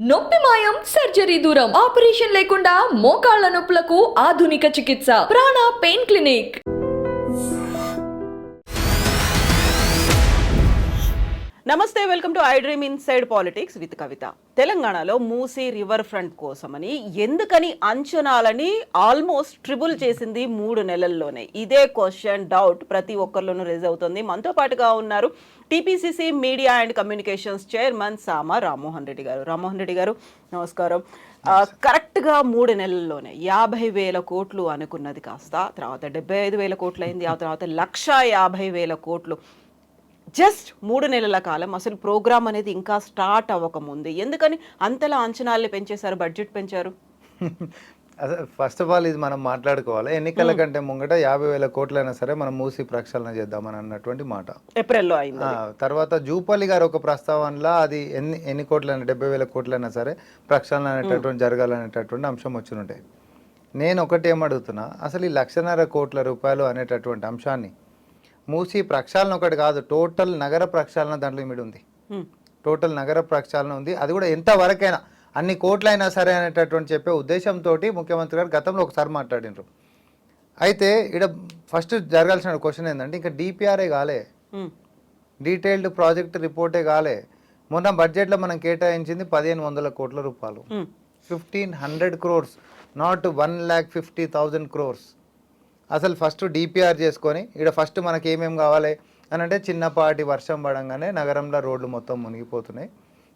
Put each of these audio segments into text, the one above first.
నొప్పి మాయం, సర్జరీ దూరం, ఆపరేషన్ లేకుండా మోకాళ్ల నొప్పులకు ఆధునిక చికిత్స ప్రాణ పెయిన్ క్లినిక్. నమస్తే, welcome to iDream inside politics with Kavitha. తెలంగాణలో మూసీ రివర్ ఫ్రంట్ కోసమని ఎందుకని అంచనాలని ఆల్మోస్ట్ ట్రిబుల్ చేసింది 3 నెలల్లోనే? ఇదే క్వశ్చన్, డౌట్ ప్రతి ఒక్కరిలోనూ రేజ్ అవుతుంది. మనతో పాటుగా ఉన్నారు TPCC media and communications chairman Sama Rammohan Reddy గారు. రామ్మోహన్ రెడ్డి గారు, నమస్కారం. కరెక్ట్గా 3 నెలల్లోనే 50,000 కోట్లు అనుకున్నది కాస్త తర్వాత 75,000 కోట్లు అయింది. ఆ తర్వాత 1,50,000 కోట్లు. జస్ట్ 3 నెలల కాలం. అసలు ప్రోగ్రామ్ అనేది ఇంకా స్టార్ట్ అవ్వకముందు ఎందుకని అంతలా అంచనాల్ని పెంచేశారు, బడ్జెట్ పెంచారు? అసలు ఫస్ట్ ఆఫ్ ఆల్ ఇది మనం మాట్లాడుకోవాలి. ఎన్నికల కంటే ముంగట 50,000 కోట్లైనా సరే మనం మూసి ప్రక్షాళన చేద్దామని అన్నటువంటి మాట ఏప్రిల్లో అయింది. తర్వాత జూపల్లి గారు ఒక ప్రస్తావనలో అది ఎన్ని కోట్లైనా 70,000 కోట్లైనా సరే ప్రక్షాళన అనేటటువంటి జరగాలనేటటువంటి అంశం వచ్చి ఉంటాయి. నేను ఒకటి ఏమడుగుతున్నా, అసలు ఈ 1,50,000 కోట్ల రూపాయలు అనేటటువంటి అంశాన్ని మూసి ప్రక్షాళన ఒకటి కాదు, టోటల్ నగర ప్రక్షాళన దాంట్లో ఇమిడి ఉంది. టోటల్ నగర ప్రక్షాళన ఉంది. అది కూడా ఎంతవరకైనా అన్ని కోట్లైనా సరే అనేటటువంటి చెప్పే ఉద్దేశంతో ముఖ్యమంత్రి గారు గతంలో ఒకసారి మాట్లాడినారు. అయితే ఇక్కడ ఫస్ట్ జరగాల్సిన క్వశ్చన్ ఏంటంటే, ఇంకా డిపిఆర్ఏ కాలే, డీటెయిల్డ్ ప్రాజెక్ట్ రిపోర్టే కాలే. మొన్న బడ్జెట్లో మనం కేటాయించింది 1,500 కోట్ల రూపాయలు, 1,500 crores, నాట్ 1,50,000 crores. అసలు ఫస్ట్ డిపిఆర్ చేసుకొని ఇక్కడ ఫస్ట్ మనకి ఏమేమి కావాలి అని అంటే, చిన్నపాటి వర్షం పడంగానే నగరంలో రోడ్లు మొత్తం మునిగిపోతున్నాయి,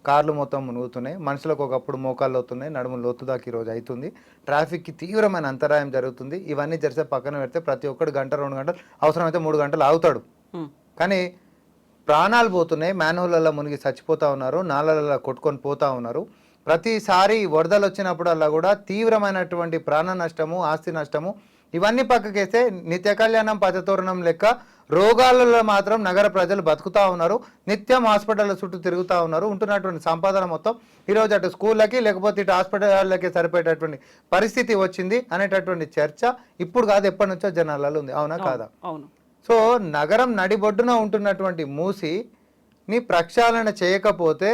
కార్లు మొత్తం మునుగుతున్నాయి, మనుషులకు ఒకప్పుడు మోకాళ్ళు అవుతున్నాయి, నడుము లోతు దాకా ఈరోజు అవుతుంది, ట్రాఫిక్కి తీవ్రమైన అంతరాయం జరుగుతుంది. ఇవన్నీ జరిసే పక్కన పెడితే ప్రతి ఒక్కడు 1-2 గంటలు, అవసరమైతే 3 గంటలు ఆగుతాడు. కానీ ప్రాణాలు పోతున్నాయి, మ్యాన్హోల్లలో మునిగి చచ్చిపోతూ ఉన్నారు, నాళ్ళల్లో కొట్టుకొని పోతూ ఉన్నారు. ప్రతిసారి వరదలు వచ్చినప్పుడల్లా కూడా తీవ్రమైనటువంటి ప్రాణ నష్టము, ఆస్తి నష్టము. ఇవన్నీ పక్కకేస్తే నిత్య కళ్యాణం పచ్చతోరణం లెక్క రోగాలలో మాత్రం నగర ప్రజలు బతుకుతూ ఉన్నారు, నిత్యం హాస్పిటల్ చుట్టూ తిరుగుతూ ఉన్నారు. ఉంటున్నటువంటి సంపాదన మొత్తం ఈరోజు అటు స్కూళ్ళకి లేకపోతే ఇటు హాస్పిటళ్ళకి సరిపోయేటటువంటి పరిస్థితి వచ్చింది అనేటటువంటి చర్చ ఇప్పుడు కాదు, ఎప్పటి నుంచో జనాలలో ఉంది. అవునా కాదా? సో నగరం నడిబొడ్డున ఉంటున్నటువంటి మూసిని ప్రక్షాళన చేయకపోతే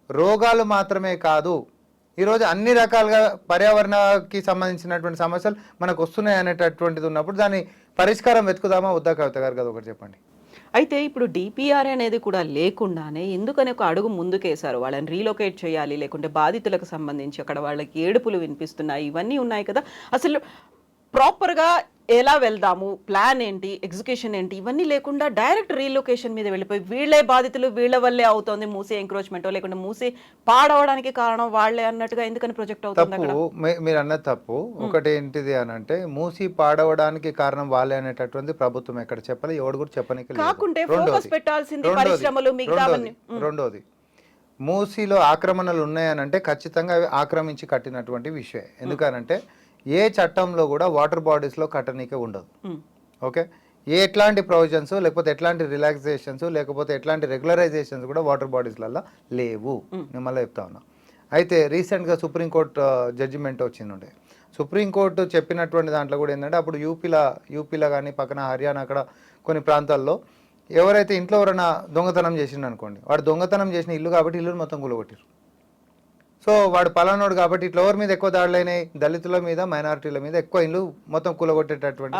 రోగాలు మాత్రమే కాదు, ఈరోజు అన్ని రకాలుగా పర్యావరణానికి సంబంధించినటువంటి సమస్యలు మనకు వస్తున్నాయి అనేటటువంటిది ఉన్నప్పుడు దాన్ని పరిష్కారం వెతుకుదామా వద్దా? కవిత గారు కదా ఒకటి చెప్పండి. అయితే ఇప్పుడు డిపిఆర్ అనేది కూడా లేకుండానే ఎందుకని ఒక అడుగు ముందుకేశారు? వాళ్ళని రీలొకేట్ చేయాలి, లేకుంటే బాధితులకు సంబంధించి అక్కడ వాళ్ళకి ఏడుపులు వినిపిస్తున్నాయి, ఇవన్నీ ఉన్నాయి కదా. అసలు ప్రాపర్గా ఎలా వెళ్దాము, ప్లాన్ ఏంటి, ఎగ్జిక్యూషన్ ఏంటి, ఇవన్నీ లేకుండా డైరెక్ట్ రీలొకేషన్ మీద వెళ్ళిపోయి వీళ్ళే బాధితులు, వీళ్ళ వల్లే అవుతుంది మూసీ ఎంక్రోచ్మెంట్, లేకుంటే మూసీ పాడవడానికి కారణం వాళ్ళే అన్నట్టుగా ఎందుకని ప్రొజెక్ట్ అవుతుంది? మీరు అన్నది తప్పు. ఒకటి ఏంటిది అని అంటే, మూసీ పాడవడానికి కారణం వాళ్ళే అనేటటువంటి ప్రభుత్వం ఎక్కడ చెప్పాలి, ఎవడు కూడా చెప్పడానికి కాకుంటే ఫోకస్ పెట్టాల్సింది పరిశ్రమలు, మిగతావన్నీ. రెండోది, మూసీలో ఆక్రమణలు ఉన్నాయనంటే ఖచ్చితంగా అవి ఆక్రమించి కట్టినటువంటి విషయం. ఎందుకనంటే ఏ చట్టంలో కూడా వాటర్ బాడీస్లో కట్టనీకే ఉండదు. ఓకే, ఎట్లాంటి ప్రొవిజన్స్ లేకపోతే ఎట్లాంటి రిలాక్సేషన్స్ లేకపోతే ఎట్లాంటి రెగ్యులరైజేషన్స్ కూడా వాటర్ బాడీస్లలో లేవు. నేను మళ్ళీ చెప్తా ఉన్నా. అయితే రీసెంట్గా సుప్రీంకోర్టు జడ్జిమెంట్ వచ్చింది. సుప్రీంకోర్టు చెప్పినటువంటి దాంట్లో కూడా ఏంటంటే, అప్పుడు యూపీలో కానీ పక్కన హర్యానా అక్కడ కొన్ని ప్రాంతాల్లో ఎవరైతే ఇంట్లో ఎవరైనా దొంగతనం చేసిండు అనుకోండి, వాడు దొంగతనం చేసిన ఇల్లు కాబట్టి ఇల్లుని మొత్తం కూలగొట్టారు. సో వాడు పలానోడు కాబట్టి ఇట్లా ఎవరి మీద ఎక్కువ దాడులైనాయి, దళితుల మీద, మైనారిటీల మీద ఎక్కువ ఇల్లు మొత్తం కూలగొట్టేటటువంటి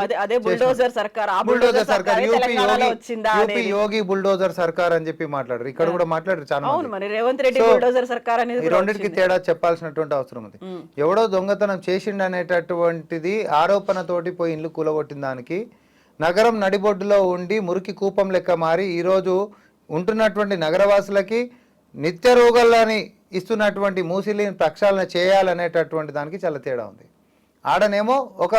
యూపీ యోగి బుల్డోజర్ సర్కార్ అని చెప్పి మాట్లాడారు. ఇక్కడ కూడా మాట్లాడారు చాలా. ఈ రెండింటికి తేడా చెప్పాల్సినటువంటి అవసరం ఉంది. ఎవడో దొంగతనం చేసిండు అనేటటువంటిది ఆరోపణతోటి పోయి ఇల్లు కూలగొట్టిన దానికి నగరం నడిబొడ్డులో ఉండి మురికి కూపం లెక్క మారి ఈరోజు ఉంటున్నటువంటి నగరవాసులకి నిత్య రోగాలని ఇస్తున్నటువంటి మూసిలిని ప్రక్షాళన చేయాలనేటటువంటి దానికి చాలా తేడా ఉంది. ఆడనేమో ఒక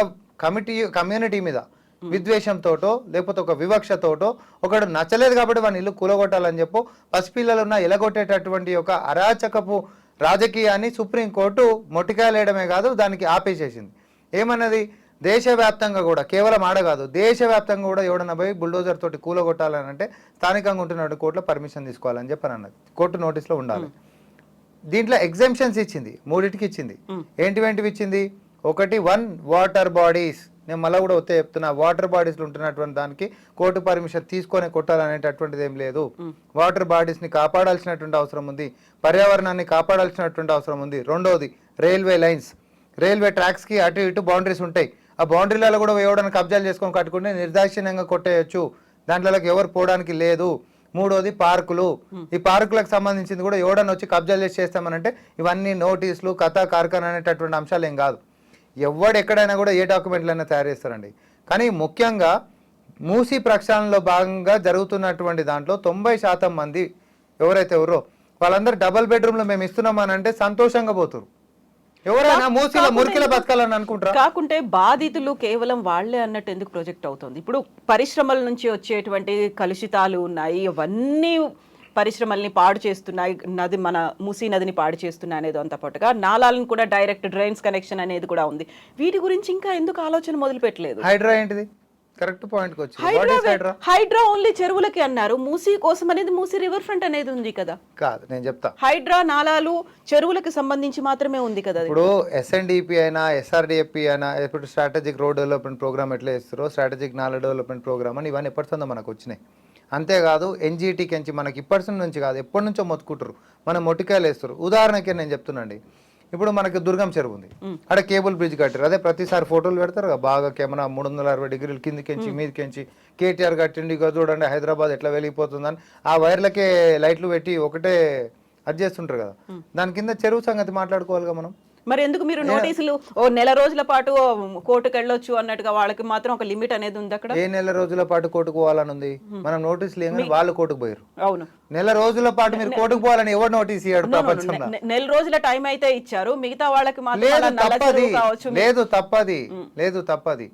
కమ్యూనిటీ మీద విద్వేషంతోటో లేకపోతే ఒక వివక్షతోటో ఒకడు నచ్చలేదు కాబట్టి వాడిని ఇల్లు కూలగొట్టాలని చెప్పో పసిపిల్లలున్న ఎలగొట్టేటటువంటి ఒక అరాచకపు రాజకీయాన్ని సుప్రీంకోర్టు మొట్టికాయలేయడమే కాదు, దానికి ఆపేసేసింది. ఏమన్నది, దేశవ్యాప్తంగా కూడా, కేవలం ఆడ కాదు, దేశవ్యాప్తంగా కూడా ఎవడన్నా పోయి బుల్డోజర్ తోటి కూలగొట్టాలని అంటే స్థానికంగా ఉంటున్న కోర్టులో పర్మిషన్ తీసుకోవాలని చెప్పని అన్నది. కోర్టు నోటీస్లో ఉండాలి. దీంట్లో ఎగ్జామ్షన్స్ ఇచ్చింది, 3టికి ఇచ్చింది. ఏంటివి ఇచ్చింది? ఒకటి, 1 వాటర్ బాడీస్, నేను మళ్ళీ కూడా వస్తే చెప్తున్నా, వాటర్ బాడీస్లో ఉంటున్నటువంటి దానికి కోర్టు పర్మిషన్ తీసుకొని కొట్టాలనేటటువంటిది ఏం లేదు. వాటర్ బాడీస్ని కాపాడాల్సినటువంటి అవసరం ఉంది, పర్యావరణాన్ని కాపాడాల్సినటువంటి అవసరం ఉంది. రెండోది రైల్వే లైన్స్, రైల్వే ట్రాక్స్కి అటు ఇటు బౌండరీస్ ఉంటాయి. ఆ బౌండరీలలో కూడా ఎవడన్నా కబ్జాలు చేసుకొని కట్టుకుంటే నిర్దాక్షిణ్యంగా కొట్టేయచ్చు, దాంట్లోకి ఎవరు పోవడానికి లేదు. మూడోది పార్కులు, ఈ పార్కులకు సంబంధించింది కూడా ఎవడన్నా వచ్చి కబ్జాలు చేసి చేస్తామనంటే ఇవన్నీ నోటీసులు కథా కార్ఖానా అనేటటువంటి అంశాలు ఏం కాదు. ఎవడు ఎక్కడైనా కూడా ఏ డాక్యుమెంట్లైనా తయారు చేస్తారండి. కానీ ముఖ్యంగా మూసీ ప్రక్షాళనలో భాగంగా జరుగుతున్నటువంటి దాంట్లో 90% మంది ఎవరైతే ఎవరో వాళ్ళందరూ డబుల్ బెడ్రూమ్లో మేము ఇస్తున్నామని అంటే సంతోషంగా పోతారు. ఎవరైనా మూసీలో మురికిలో బతకాలని అనుకుంటారా? కాకుంటే బాధితులు కేవలం వాళ్లే అన్నట్టు ఎందుకు ప్రొజెక్ట్ అవుతుంది? ఇప్పుడు పరిశ్రమల నుంచి వచ్చేటువంటి కలుషితాలు ఉన్నాయి, ఇవన్నీ పరిశ్రమల్ని పాడు చేస్తున్నాయి, నది మన మూసీ నదిని పాడు చేస్తున్నాయి అనేది అంత పాటుగా నాలాలను కూడా డైరెక్ట్ డ్రైన్స్ కనెక్షన్ అనేది కూడా ఉంది. వీటి గురించి ఇంకా ఎందుకు ఆలోచన మొదలు పెట్టలేదు? హైడ్రా ఏంటిది? కరెక్ట్ పాయింట్ కి వచ్చి హైడ్రా ఓన్లీ చెరువులకి అన్నారు, మూసీ కోసం అనేది మూసీ రివర్ ఫ్రంట్ అనేది ఉంది కదా. కాదు, నేను చెప్తా. హైడ్రా నాలాలు చెరువులకు సంబంధించి మాత్రమే ఉంది కదా. ఇప్పుడు ఎస్ఎన్డిపి అయినా ఎస్ఆర్డిఎఫ్పి అయినా ఇప్పుడు స్ట్రాటజిక్ రోడ్ డెవలప్మెంట్ ప్రోగ్రామ్ ఎట్లా ఇస్తారో స్ట్రాటజిక్ నాలా డెవలప్మెంట్ ప్రోగ్రామ్ అని ఇవన్నీ ఎప్పటిసందో మనకు వచ్చినాయి. అంతేకాదు ఎన్జిటికి నుంచి మనకి ఇప్పటి నుంచి కాదు ఎప్పటి నుంచో మొత్తుకుంటారు, మనం మొట్టికాయలు వేస్తారు. ఉదాహరణకి నేను చెప్తున్నాండి, ఇప్పుడు మనకి దుర్గం చెరువు ఉంది, అక్కడ కేబుల్ బ్రిడ్జ్ కట్టారు. అదే ప్రతిసారి ఫోటోలు పెడతారు కదా, బాగా కెమెరా 360 డిగ్రీలు కిందికెంచి మీదకెంచి కేటీఆర్ కట్టిండి ఇక చూడండి హైదరాబాద్ ఎట్లా వెళ్ళిపోతుందని ఆ వైర్లకే లైట్లు పెట్టి ఒకటే అది చేస్తుంటారు కదా. దాని కింద చెరువు సంగతి మాట్లాడుకోవాలిగా మనం. మరి ఎందుకు మీరు నోటీసులు ఓ నెల రోజుల పాటు కోర్టుకు వెళ్ళొచ్చు అన్నట్టుగా వాళ్ళకి మాత్రం ఒక లిమిట్ అనేది ఉంది అక్కడ? ఏ నెల రోజుల పాటు కోర్టుకు పోవాలని ఉంది? మనం నోటీసులు ఏమని వాళ్ళు కోర్టుకు పోయారు. అవును, నెల రోజుల పాటు మీరు కోర్టుకు పోవాలని ఎవరు నోటీస్ ఇయ్యాడు ప్రపంచంలో? నెల రోజుల టైం అయితే ఇచ్చారు, మిగతా వాళ్ళకి లేదు తప్పది.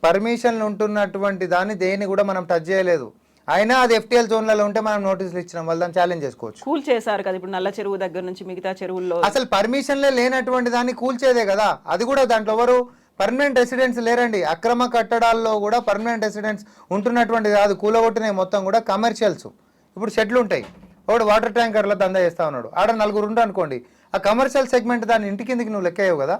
పర్మిషన్లు ఉంటున్నటువంటి దాన్ని దేన్ని కూడా మనం టచ్ చేయలేదు. అయినా అది ఎఫ్టీఎల్ జోన్లలో ఉంటే మనం నోటీసులు ఇచ్చినాం, వాళ్ళు దాన్ని ఛాలెంజ్ చేసుకోవచ్చు. కూల్ చేశారు కదా ఇప్పుడు నల్ల చెరువు దగ్గర నుంచి మిగతా చెరువుల్లో. అసలు పర్మిషన్లే లేనటువంటి దాన్ని కూల్చేదే కదా. అది కూడా దాంట్లో ఎవరు పర్మనెంట్ రెసిడెంట్స్ లేరండి. అక్రమ కట్టడాల్లో కూడా పర్మనెంట్ రెసిడెంట్స్ ఉంటున్నటువంటి కాదు, కూలగొట్టినవి మొత్తం కూడా కమర్షియల్స్. ఇప్పుడు షెడ్లు ఉంటాయి, ఒకడు వాటర్ ట్యాంకర్ల దందా చేస్తా ఉన్నాడు, ఆడ 4 ఉంటారు అనుకోండి, ఆ కమర్షియల్ సెగ్మెంట్ దాన్ని ఇంటి కిందకి నువ్వు లెక్కయ్యవు కదా,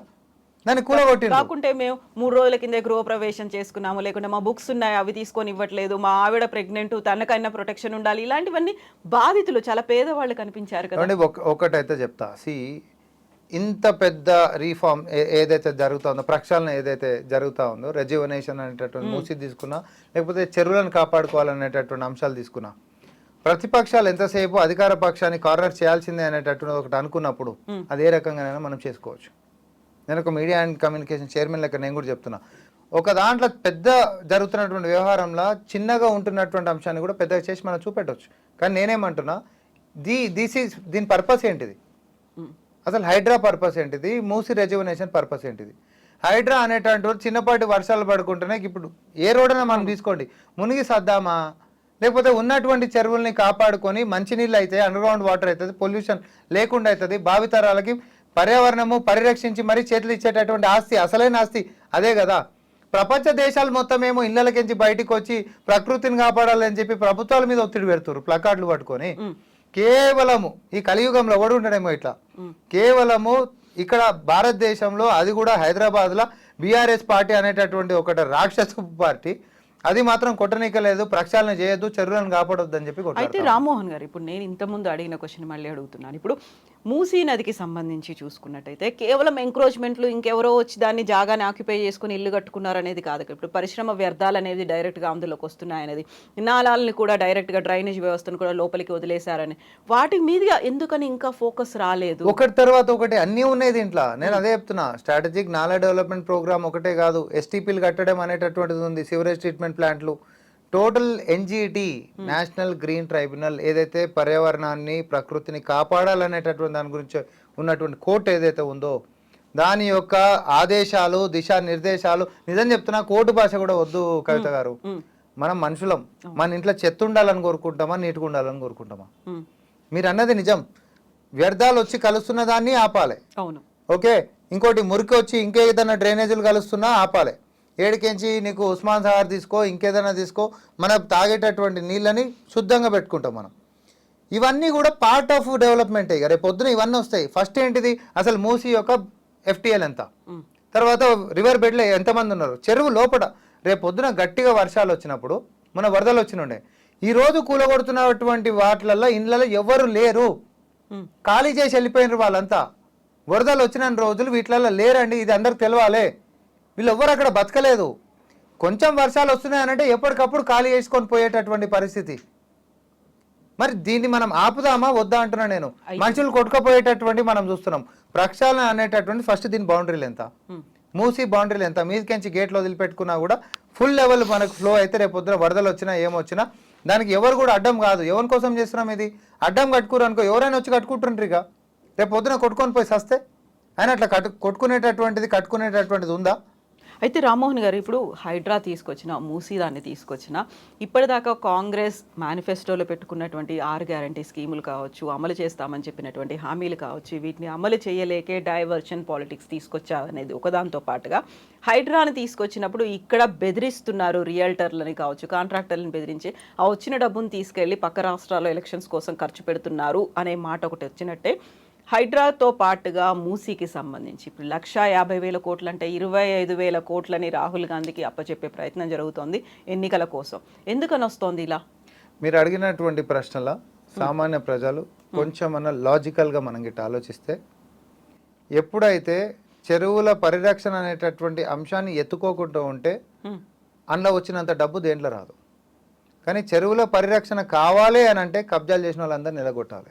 దాన్ని కూలగొట్టి. కాకుంటే మేము 3 రోజుల కింద గృహప్రవేశం చేసుకున్నాము, లేకుంటే మా బుక్స్ ఉన్నాయి అవి తీసుకొని ఇవ్వట్లేదు, మా ఆవిడ ప్రెగ్నెంట్ తనకైనా ప్రొటెక్షన్ ఉండాలి, ఇలాంటివన్నీ బాధితులు చాలా పేదవాళ్ళు కనిపించారు కదా. ఒకటైతే చెప్తా, ఇంత పెద్ద రీఫార్మ్ ఏదైతే జరుగుతుందో, ప్రక్షాళన ఏదైతే జరుగుతూ ఉందో, రెజ్యువనేషన్ అనేటటువంటి మూసి తీసుకున్నా, లేకపోతే చెరువులను కాపాడుకోవాలనేటటువంటి అంశాలు తీసుకున్నా, ప్రతిపక్షాలు ఎంతసేపు అధికార పక్షాన్ని కార్నర్ చేయాల్సిందే అనేటటువంటి ఒకటి అనుకున్నప్పుడు అది ఏ రకంగానైనా మనం చేసుకోవచ్చు. నేను ఒక మీడియా అండ్ కమ్యూనికేషన్ చైర్మన్ లెక్క నేను కూడా చెప్తున్నా, ఒక దాంట్లో పెద్ద జరుగుతున్నటువంటి వ్యవహారంలో చిన్నగా ఉంటున్నటువంటి అంశాన్ని కూడా పెద్దగా చేసి మనం చూపెట్టవచ్చు. కానీ నేనేమంటున్నా, దీని పర్పస్ ఏంటిది? అసలు హైడ్రా పర్పస్ ఏంటిది? మూసీ రెజ్యువనేషన్ పర్పస్ ఏంటిది? హైడ్రా అనేటటువంటి చిన్నపాటి వర్షాలు పడుకుంటేనే ఇప్పుడు ఏ రోడ్డున మనం తీసుకోండి మునిగి సద్దామా, లేకపోతే ఉన్నటువంటి చెరువుల్ని కాపాడుకొని మంచినీళ్ళు అయితే అండర్గ్రౌండ్ వాటర్ అవుతుంది, పొల్యూషన్ లేకుండా అవుతుంది, భావితరాలకి పర్యావరణము పరిరక్షించి మరీ చేతులు ఇచ్చేటటువంటి ఆస్తి, అసలైన ఆస్తి అదే కదా. ప్రపంచ దేశాలు మొత్తం ఏమో ఇళ్ళకించి బయటకు వచ్చి ప్రకృతిని కాపాడాలని చెప్పి ప్రభుత్వాల మీద ఒత్తిడి పెడుతున్నారు ప్లకార్డులు పట్టుకొని. కేవలము ఈ కలియుగంలో ఎవడు ఉండడేమో ఇట్లా, కేవలము ఇక్కడ భారతదేశంలో అది కూడా హైదరాబాద్లో బీఆర్ఎస్ పార్టీ అనేటటువంటి ఒకటి రాక్షస పార్టీ, అది మాత్రం కొట్టనీకలేదు, ప్రక్షాళన చేయొద్దు, చెరువులను కాపాడొద్దు అని చెప్పి. అయితే రామ్మోహన్ గారు, ఇప్పుడు నేను ఇంతకుముందు అడిగిన క్వశ్చన్ మళ్ళీ అడుగుతున్నాను. ఇప్పుడు మూసీ నదికి సంబంధించి చూసుకున్నట్టయితే కేవలం ఎంక్రోచ్మెంట్లు, ఇంకెవరో వచ్చి దాన్ని జాగాని ఆక్యుపై చేసుకుని ఇల్లు కట్టుకున్నారు అనేది కాదు. ఇప్పుడు పరిశ్రమ వ్యర్థాలు అనేది డైరెక్ట్గా అందులోకి వస్తున్నాయనేది, నాలాలని కూడా డైరెక్ట్గా డ్రైనేజ్ వ్యవస్థను కూడా లోపలికి వదిలేశారని, వాటి మీద ఎందుకని ఇంకా ఫోకస్ రాలేదు? ఒకటి తర్వాత ఒకటి అన్నీ ఉన్నాయి దీంట్లో. నేను అదే చెప్తున్నా, స్ట్రాటజిక్ నాలా డెవలప్మెంట్ ప్రోగ్రామ్ ఒకటే కాదు, ఎస్టీపీలు కట్టడం అనేటటువంటిది ఉంది, సివరేజ్ ట్రీట్మెంట్ ప్లాంట్లు, total NGT national green tribunal ఏదైతే పర్యావరణాన్ని ప్రకృతిని కాపాడాలనేటటువంటి దాని గురించి ఉన్నటువంటి కోర్టు ఏదైతే ఉందో దాని యొక్క ఆదేశాలు దిశానిర్దేశాలు, నిజం చెప్తున్నా కోర్టు భాష కూడా వద్దు కవిత గారు. మనం మనుషులం, మన ఇంట్లో చెత్త ఉండాలని కోరుకుంటామా, నీట్గా ఉండాలని కోరుకుంటామా? మీరు అన్నది నిజం, వ్యర్థాలు వచ్చి కలుస్తున్న దాన్ని ఆపాలి. అవును, ఓకే. ఇంకోటి మురికి వచ్చి ఇంకేదైనా డ్రైనేజీలు కలుస్తున్నా ఆపాలి. ఏడికెంచి నీకు ఉస్మాన్ సాగర్ తీసుకో, ఇంకేదైనా తీసుకో, మనం తాగేటటువంటి నీళ్ళని శుద్ధంగా పెట్టుకుంటాం మనం. ఇవన్నీ కూడా పార్ట్ ఆఫ్ డెవలప్మెంటే. రేపు పొద్దున ఇవన్నీ వస్తాయి. ఫస్ట్ ఏంటిది, అసలు మూసీ యొక్క ఎఫ్టీఎల్ ఎంత, తర్వాత రివర్ బెడ్లో ఎంతమంది ఉన్నారు, చెరువు లోపల రేపు పొద్దున గట్టిగా వర్షాలు వచ్చినప్పుడు మన వరదలు వచ్చినుండే, ఈ రోజు కూలగొడుతున్నటువంటి వాటిలలో ఇండ్లలో ఎవరు లేరు, ఖాళీ చేసి వెళ్ళిపోయినారు వాళ్ళంతా. వరదలు వచ్చిన రోజులు వీటిలలో లేరండి, ఇది అందరికి తెలవాలి. వీళ్ళు ఎవ్వరు అక్కడ బతకలేదు. కొంచెం వర్షాలు వస్తున్నాయనంటే ఎప్పటికప్పుడు ఖాళీ చేసుకొని పోయేటటువంటి పరిస్థితి. మరి దీన్ని మనం ఆపుదామా వద్దా అంటున్నా నేను. మనుషులు కొట్టుకుపోయేటటువంటి మనం చూస్తున్నాం. ప్రక్షాళన అనేటటువంటి ఫస్ట్ దీని బౌండరీలు ఎంత, మూసి బౌండరీలు ఎంత, మీదికెంచి గేట్లు వదిలిపెట్టుకున్నా కూడా ఫుల్ లెవెల్ మనకు ఫ్లో అయితే రేపు పొద్దున వరదలు వచ్చినా ఏమొచ్చినా దానికి ఎవరు కూడా అడ్డం కాదు. ఎవరి కోసం చేస్తున్నాం ఇది, అడ్డం కట్టుకురు అనుకో ఎవరైనా వచ్చి కట్టుకుంటుండ్రు. ఇక రేపు పొద్దున కొట్టుకొని పోయి సస్తే ఆయన అట్లా కట్టుకునేటటువంటిది ఉందా? అయితే రామ్మోహన్ గారు, ఇప్పుడు హైడ్రా తీసుకొచ్చిన, మూసీ దాన్ని తీసుకొచ్చిన, ఇప్పటిదాకా కాంగ్రెస్ మేనిఫెస్టోలో పెట్టుకున్నటువంటి 6 గ్యారంటీ స్కీములు కావచ్చు, అమలు చేస్తామని చెప్పినటువంటి హామీలు కావచ్చు, వీటిని అమలు చేయలేకే డైవర్షన్ పాలిటిక్స్ తీసుకొచ్చారనేది ఒకదాంతో పాటుగా హైడ్రాని తీసుకొచ్చినప్పుడు ఇక్కడ బెదిరిస్తున్నారు, రియల్టర్లని కావచ్చు, కాంట్రాక్టర్లను బెదిరించి ఆ వచ్చిన డబ్బును తీసుకెళ్లి పక్క రాష్ట్రాల్లో ఎలక్షన్స్ కోసం ఖర్చు పెడుతున్నారు అనే మాట ఒకటి వచ్చినట్టే, హైడ్రాతో పాటుగా మూసీకి సంబంధించి ఇప్పుడు 1,50,000 కోట్లు అంటే 25,000 కోట్లని రాహుల్ గాంధీకి అప్పచెప్పే ప్రయత్నం జరుగుతోంది ఎన్నికల కోసం. ఎందుకని వస్తోంది ఇలా? మీరు అడిగినటువంటి ప్రశ్నల సామాన్య ప్రజలు కొంచెమన్నా లాజికల్గా మనం గిట్ట ఆలోచిస్తే, ఎప్పుడైతే చెరువుల పరిరక్షణ అనేటటువంటి అంశాన్ని ఎత్తుకోకుండా ఉంటే అందులో వచ్చినంత డబ్బు దేంట్లో రాదు. కానీ చెరువుల పరిరక్షణ కావాలి అని అంటే కబ్జాలు చేసిన వాళ్ళందరూ నిలగొట్టాలి.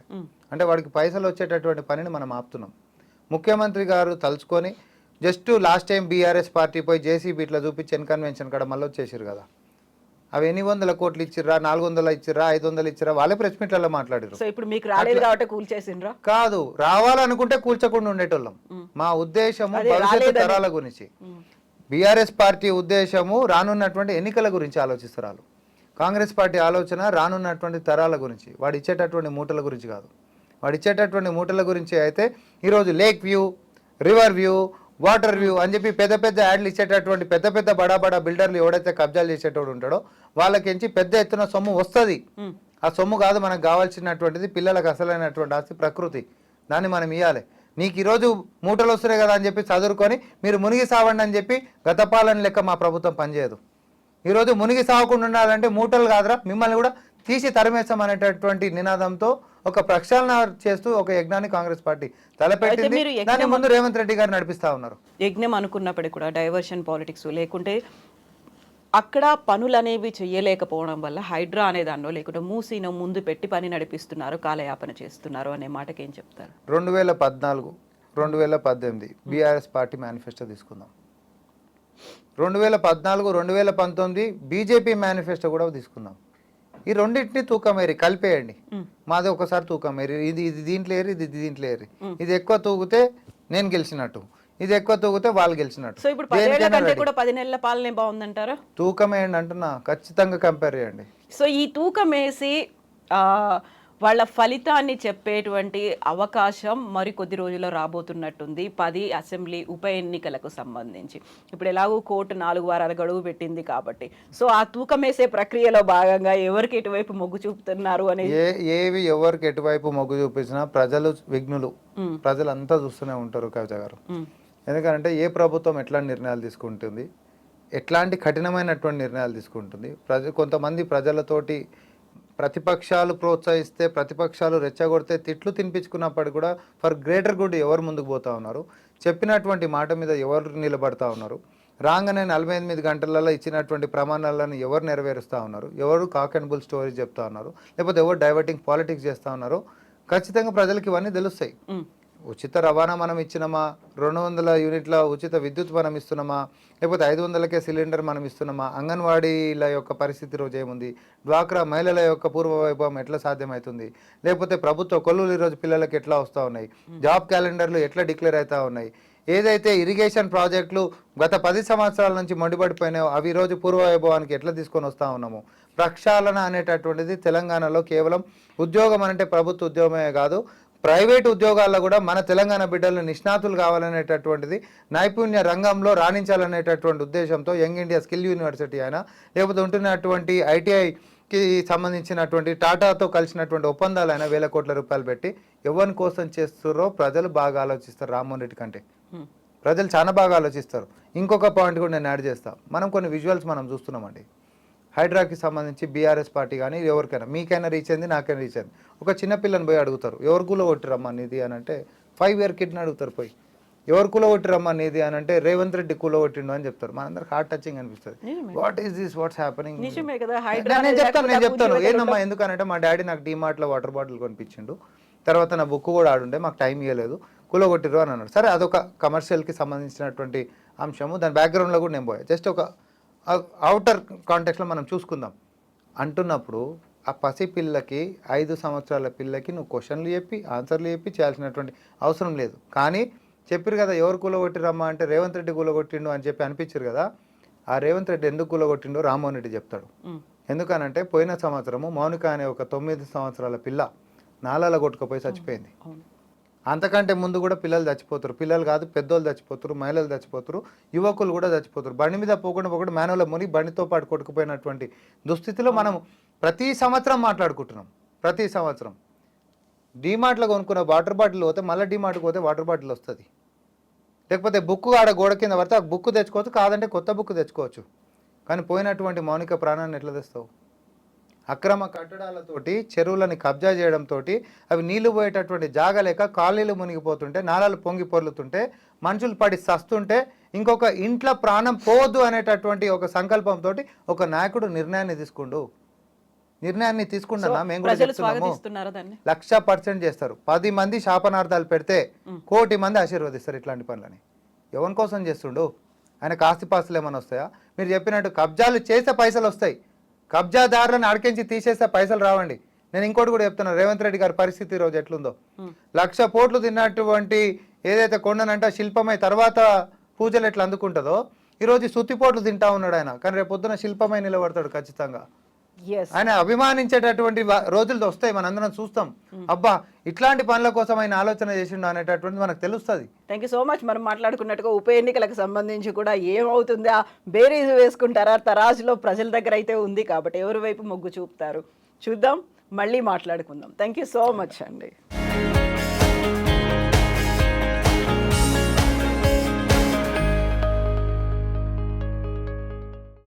అంటే వాడికి పైసలు వచ్చేటటువంటి పనిని మనం ఆపుతున్నాం. ముఖ్యమంత్రి గారు తలుచుకొని just last time BRS party పోయి జేసీబీ ఇట్లా చూపించి కన్వెన్షన్ కాడ మళ్ళీ వచ్చేసారు కదా. అవి ఎన్ని వందల కోట్లు ఇచ్చిర్రా, 400 ఇచ్చిర్రా, 500 ఇచ్చిర్రా, వాళ్ళే ప్రెస్ మీట్లలో మాట్లాడారు. సో ఇప్పుడు మీకు రాలేదు కాబట్టి కూల్చేసిండ్రా? కాదు, రావాలనుకుంటే కూల్చకుండా ఉండేటోళ్ళం. మా ఉద్దేశము భవిష్యత్తు తరాల గురించి. బీఆర్ఎస్ పార్టీ ఉద్దేశము రానున్నటువంటి ఎన్నికల గురించి ఆలోచిస్తారు. కాంగ్రెస్ పార్టీ ఆలోచన రానున్నటువంటి తరాల గురించి, వాడు ఇచ్చేటటువంటి మూటల గురించి కాదు. వాడు ఇచ్చేటటువంటి మూటల గురించి అయితే ఈరోజు lake view, river view, water view అని చెప్పి పెద్ద పెద్ద యాడ్లు ఇచ్చేటటువంటి పెద్ద పెద్ద బడా బడా బిల్డర్లు ఎవడైతే కబ్జాలు చేసేటోడు ఉంటాడో వాళ్ళకించి పెద్ద ఎత్తున సొమ్ము వస్తుంది. ఆ సొమ్ము కాదు మనకు కావాల్సినటువంటిది, పిల్లలకు అసలైనటువంటి ఆస్తి ప్రకృతి, దాన్ని మనం ఇవ్వాలి. నీకు ఈరోజు మూటలు వస్తున్నాయి కదా అని చెప్పి చదువుకొని మీరు మునిగి సావండి అని చెప్పి గత పాలన లెక్క మా ప్రభుత్వం పనిచేయదు. ఈరోజు మునిగి సాగకుండా ఉండాలంటే మూటలు కాదురా మిమ్మల్ని కూడా తీసి తరిమేస్తాం అనేటటువంటి నినాదంతో ఒక ప్రక్షాళన చేస్తూ ఒక యజ్ఞాన్ని కాంగ్రెస్ పార్టీ తలపెట్టింది. దాని ముందు రేవంత్ రెడ్డి గారు నడిపిస్తా ఉన్నారు. యజ్ఞం అనుకున్నప్పటికీ కూడా డైవర్షన్ పాలిటిక్స్ లేకుంటే అక్కడ పనులు అనేవి చేయలేకపోవడం వల్ల హైడ్రా అనే దానిలో లేకుంటే మూసీను ముందు పెట్టి పని నడిపిస్తున్నారు, కాలయాపన చేస్తున్నారు అనే మాటకి ఏం చెప్తారు? 2014, 2018 బీఆర్ఎస్ పార్టీ మేనిఫెస్టో తీసుకుందాం. 2014, 2019 బీజేపీ మేనిఫెస్టో కూడా తీసుకుందాం. ఈ రెండింటిని తూకమేరి కలిపేయండి. మాది ఒకసారి తూకమేరి, ఇది దీంట్లో ఏరి, ఇది దీంట్లో ఏరి. ఇది ఎక్కువ తూగితే నేను గెలిచినట్టు, ఇది ఎక్కువ తూగితే వాళ్ళు గెలిచినట్టు. సో ఇప్పుడు 10 ఏళ్ల కంటే కూడా 10 నెలల పాలనే బాగుందంటారా? తూకమేయండి అంటున్నా, ఖచ్చితంగా కంపేర్ చేయండి. సో ఈ తూకమేసి వాళ్ళ ఫలితాన్ని చెప్పేటువంటి అవకాశం మరి కొద్ది రోజుల్లో రాబోతున్నట్టుంది 10 అసెంబ్లీ ఉప ఎన్నికలకు సంబంధించి. ఇప్పుడు ఎలాగో కోర్టు 4 వారాల గడువు పెట్టింది కాబట్టి, సో ఆ తూకమేసే ప్రక్రియలో భాగంగా ఎవరికి ఎటువైపు మొగ్గు చూపుతున్నారు అని, ఏవి ఎవరికి ఎటువైపు మొగ్గు చూపించినా ప్రజలు విఘ్నులు, ప్రజలు అంతా చూస్తూనే ఉంటారు కవిత గారు. ఎందుకంటే ఏ ప్రభుత్వం ఎట్లాంటి నిర్ణయాలు తీసుకుంటుంది, ఎట్లాంటి కఠినమైనటువంటి నిర్ణయాలు తీసుకుంటుంది. కొంతమంది ప్రజలతోటి ప్రతిపక్షాలు ప్రోత్సహిస్తే, ప్రతిపక్షాలు రెచ్చగొడితే, తిట్లు తినిపించుకున్నప్పటికీ కూడా ఫర్ గ్రేటర్ గుడ్ ఎవరు ముందుకు పోతా ఉన్నారు, చెప్పినటువంటి మాట మీద ఎవరు నిలబడతా ఉన్నారు, రాగానే 48 గంటలలో ఇచ్చినటువంటి ప్రమాణాలను ఎవరు నెరవేరుస్తూ ఉన్నారు, ఎవరు కాక్ అండ్ బుల్ స్టోరీ చెప్తా ఉన్నారు, లేకపోతే ఎవరు డైవర్టింగ్ పాలిటిక్స్ చేస్తూ ఉన్నారు, ఖచ్చితంగా ప్రజలకు ఇవన్నీ తెలుస్తాయి. ఉచిత రవాణా మనం ఇచ్చినామా, 200 యూనిట్ల ఉచిత విద్యుత్ మనం ఇస్తున్నామా, లేకపోతే 500కే సిలిండర్ మనం ఇస్తున్నామా, అంగన్వాడీల యొక్క పరిస్థితి రోజు ఏముంది, డ్వాక్రా మహిళల యొక్క పూర్వ వైభవం ఎట్లా సాధ్యమవుతుంది, లేకపోతే ప్రభుత్వ కొలువులు ఈరోజు పిల్లలకి ఎట్లా వస్తూ ఉన్నాయి, జాబ్ క్యాలెండర్లు ఎట్లా డిక్లేర్ అవుతూ ఉన్నాయి, ఏదైతే ఇరిగేషన్ ప్రాజెక్టులు గత 10 సంవత్సరాల నుంచి మొండిపడిపోయినాయో అవి ఈరోజు పూర్వ వైభవానికి ఎట్లా తీసుకొని వస్తూ ఉన్నాము. ప్రక్షాళన అనేటటువంటిది తెలంగాణలో కేవలం ఉద్యోగం అంటే ప్రభుత్వ ఉద్యోగమే కాదు, ప్రైవేట్ ఉద్యోగాల్లో కూడా మన తెలంగాణ బిడ్డలు నిష్ణాతులు కావాలనేటటువంటిది, నైపుణ్య రంగంలో రాణించాలనేటటువంటి ఉద్దేశంతో యంగ్ ఇండియా స్కిల్ యూనివర్సిటీ అయినా, లేకపోతే ఉంటున్నటువంటి ఐటీఐకి సంబంధించినటువంటి టాటాతో కలిసినటువంటి ఒప్పందాలైనా 1000 కోట్ల రూపాయలు పెట్టి ఎవరి కోసం చేస్తారో ప్రజలు బాగా ఆలోచిస్తారు రామ్మోహన్ రెడ్డి కంటే. ప్రజలు చాలా బాగా ఆలోచిస్తారు. ఇంకొక పాయింట్ కూడా నేను యాడ్ చేస్తా. మనం కొన్ని విజువల్స్ మనం చూస్తున్నామండి. హైడ్రాకి సంబంధించి బీఆర్ఎస్ పార్టీ కానీ ఎవరికైనా మీకైనా రీచ్ అయింది, నాకైనా రీచ్ అయింది. ఒక చిన్న పిల్లని పోయి అడుగుతారు, ఎవరు కూల కొట్టిరమ్మా నీది అని అంటే 5 year కిడ్ని అడుగుతారు పోయి. ఎవరు కూల కొట్టిరమ్మా నీది అని అంటే రేవంత్ రెడ్డి కూల కొట్టిండు అని చెప్తారు. మనందరికి హార్ట్ టచింగ్ అనిపిస్తుంది. What is this, what's happening? నిజమే కదా. హైడ్రా నేను చెప్తాను ఏందమ్మా ఎందుకనంటే మా డాడీ నాకు డీమార్ట్లో వాటర్ బాటిల్ కొనిపించిండు, తర్వాత నా బుక్ కూడా ఆడుండే, మాకు టైం ఇవ్వలేదు, కూలగొట్టిరు అని అన్నాడు. సరే అదొక కమర్షియల్కి సంబంధించినటువంటి అంశము, దాని బ్యాక్గ్రౌండ్లో కూడా నేను పోయా. జస్ట్ ఒక అవుటర్ కాంటెక్స్లో మనం చూసుకుందాం అంటున్నప్పుడు ఆ పసి పిల్లకి 5 సంవత్సరాల పిల్లకి నువ్వు క్వశ్చన్లు చెప్పి ఆన్సర్లు చెప్పి చేయాల్సినటువంటి అవసరం లేదు. కానీ చెప్పారు కదా ఎవరు కూలగొట్టిరమ్మా అంటే రేవంత్ రెడ్డి కూలగొట్టిండు అని చెప్పి అనిపించారు కదా. ఆ రేవంత్ రెడ్డి ఎందుకు కూలగొట్టిండో రామ్మోహన్ రెడ్డి చెప్తాడు. ఎందుకనంటే పోయిన సంవత్సరము మౌనిక అనే ఒక 9 సంవత్సరాల పిల్ల నాలాల కొట్టుకుపోయి చచ్చిపోయింది. అంతకంటే ముందు కూడా పిల్లలు చచ్చిపోతారు, పిల్లలు కాదు పెద్దోళ్ళు చచ్చిపోతారు, మహిళలు చచ్చిపోతారు, యువకులు కూడా చచ్చిపోతారు. బండి మీద పోకుండా మానవుల ముని బండితో పాటు కొట్టుకుపోయినటువంటి దుస్థితిలో మనం ప్రతి సంవత్సరం మాట్లాడుకుంటున్నాం. ప్రతి సంవత్సరం డీమార్ట్లో కొనుక్కున్న వాటర్ బాటిల్ పోతే మళ్ళీ డీమార్ట్కి పోతే వాటర్ బాటిల్ వస్తుంది. లేకపోతే బుక్ ఆడ గోడ కింద పడితే ఆ బుక్ తెచ్చుకోవచ్చు, కాదంటే కొత్త బుక్ తెచ్చుకోవచ్చు. కానీ పోయినటువంటి మౌనిక ప్రాణాన్ని ఎట్లా తెస్తావు? అక్రమ కట్టడాలతోటి చెరువులని కబ్జా చేయడంతో అవి నీళ్లు పోయేటటువంటి జాగా లేక కాలనీలు మునిగిపోతుంటే, నాలాలు పొంగి పొర్లుతుంటే, మనుషులు పడి సస్తుంటే, ఇంకొక ఇంట్లో ప్రాణం పోవద్దు అనేటటువంటి ఒక సంకల్పంతో ఒక నాయకుడు నిర్ణయాన్ని తీసుకున్నా మేము కూడా చెప్తున్నాము. 100% చేస్తారు. 10 మంది శాపనార్థాలు పెడితే 1 కోటి మంది ఆశీర్వదిస్తారు ఇట్లాంటి పనులని. ఎవరి కోసం చేస్తుండు? ఆయనకు ఆస్తిపాస్తులు ఏమైనా వస్తాయా? మీరు చెప్పినట్టు కబ్జాలు చేసే పైసలు వస్తాయి, కబ్జాదారులను అడికించి తీసేస్తే పైసలు రావండి. నేను ఇంకోటి కూడా చెప్తున్నాను, రేవంత్ రెడ్డి గారి పరిస్థితి ఈరోజు ఎట్లుందో. 1,00,000 కోట్లు తిన్నటువంటి ఏదైతే కొండనంట శిల్పమై తర్వాత పూజలు ఎట్లా అందుకుంటుందో ఈరోజు సుత్తిపోట్లు తింటా ఉన్నాడు ఆయన. కానీ రేపు పొద్దున శిల్పమై నిలబడతాడు ఖచ్చితంగా. ఆయన అభిమానించేటటువంటి రోజులు వస్తాయి, మనందరం చూస్తాం. అబ్బా ఇట్లాంటి పనుల కోసం ఆయన ఆలోచన చేసిండు అనేటటువంటి మనకు తెలుస్తుంది. Thank you so much. మనం మాట్లాడుకున్నట్టుగా ఉప ఎన్నికలకు సంబంధించి కూడా ఏమవుతుందా బేరీజు వేసుకుంటారా, తరాజులో ప్రజల దగ్గర అయితే ఉంది కాబట్టి ఎవరి వైపు మొగ్గు చూపుతారు చూద్దాం, మళ్ళీ మాట్లాడుకుందాం. థ్యాంక్ యూ సో మచ్ అండి.